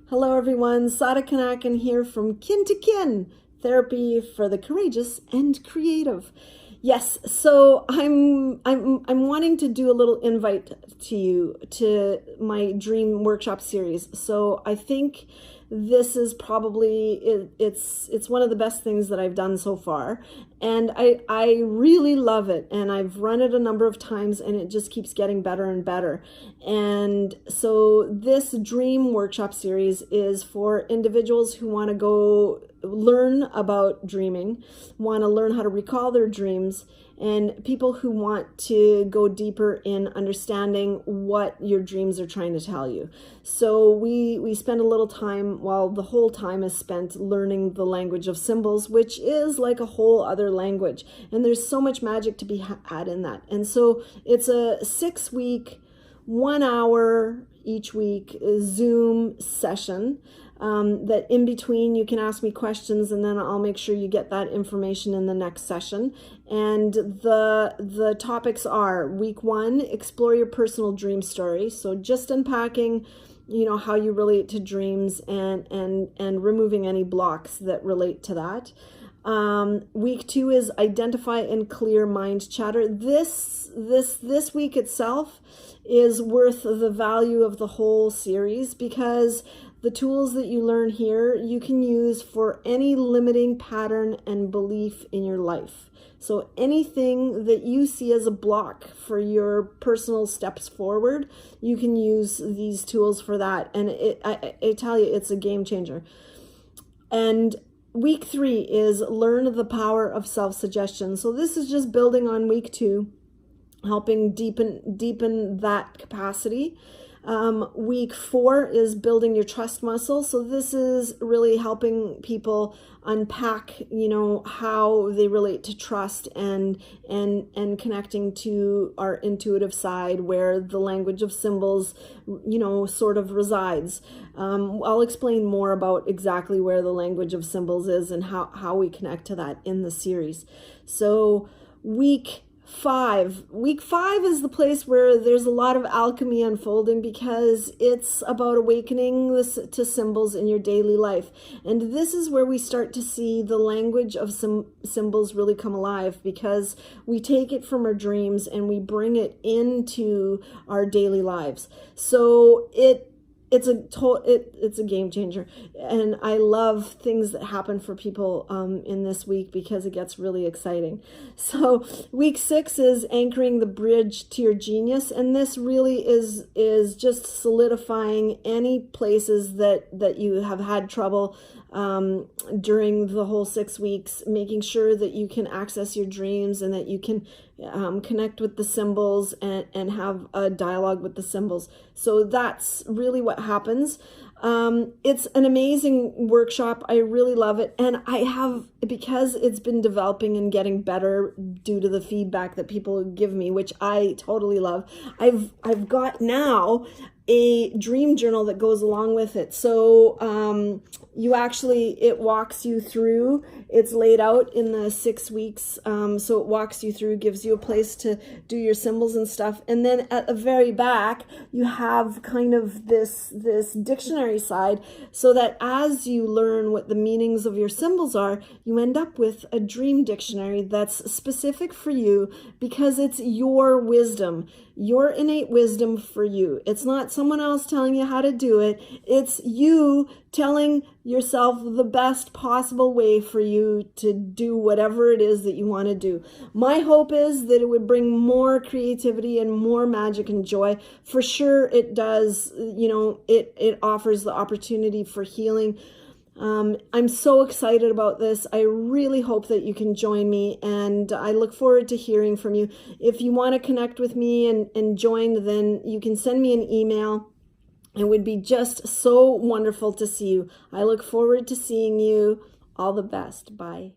Hello everyone, Sada Kanakin here from Kin to Kin, therapy for the courageous and creative. Yes, so I'm wanting to do a little invite to you to my dream workshop series. So I think this is probably it's one of the best things that I've done so far, and I really love it, and I've run it a number of times and it just keeps getting better and better. And so this dream workshop series is for individuals who want to go learn about dreaming, want to learn how to recall their dreams, and people who want to go deeper in understanding what your dreams are trying to tell you. So we spend a little time, well, the whole time is spent learning the language of symbols, which is like a whole other language. And there's so much magic to be had in that. And so it's a 6-week, 1 hour each week Zoom session. That in between you can ask me questions, and then I'll make sure you get that information in the next session. And the topics are: week 1, explore your personal dream story. So just unpacking, how you relate to dreams and removing any blocks that relate to that. Week 2 is identify and clear mind chatter. This week itself is worth the value of the whole series, because the tools that you learn here, you can use for any limiting pattern and belief in your life. So anything that you see as a block for your personal steps forward, you can use these tools for that. And I tell you, it's a game changer. And week 3 is learn the power of self-suggestion. So this is just building on week 2, helping deepen that capacity. Week 4 is building your trust muscle. So this is really helping people unpack, how they relate to trust and connecting to our intuitive side, where the language of symbols, sort of resides. I'll explain more about exactly where the language of symbols is and how we connect to that in the series. So week 5 is the place where there's a lot of alchemy unfolding, because it's about awakening to symbols in your daily life. And this is where we start to see the language of symbols really come alive, because we take it from our dreams and we bring it into our daily lives. So it's a game changer, and I love things that happen for people in this week, because it gets really exciting. So week 6 is anchoring the bridge to your genius, and this really is just solidifying any places that you have had trouble during the whole 6 weeks, making sure that you can access your dreams and that you can connect with the symbols and have a dialogue with the symbols. So that's really what happens. It's an amazing workshop. I really love it. And because it's been developing and getting better due to the feedback that people give me, which I totally love, I've got now a dream journal that goes along with it. So it walks you through, it's laid out in the 6 weeks. So it walks you through, gives you a place to do your symbols and stuff. And then at the very back, you have kind of this dictionary side, so that as you learn what the meanings of your symbols are, you end up with a dream dictionary that's specific for you, because it's your wisdom, your innate wisdom for you. It's not someone else telling you how to do it. It's you telling yourself the best possible way for you to do whatever it is that you want to do. My hope is that it would bring more creativity and more magic and joy. For sure it does. It offers the opportunity for healing. I'm so excited about this. I really hope that you can join me, and I look forward to hearing from you. If you want to connect with me and join, then you can send me an email. It would be just so wonderful to see you. I look forward to seeing you. All the best. Bye.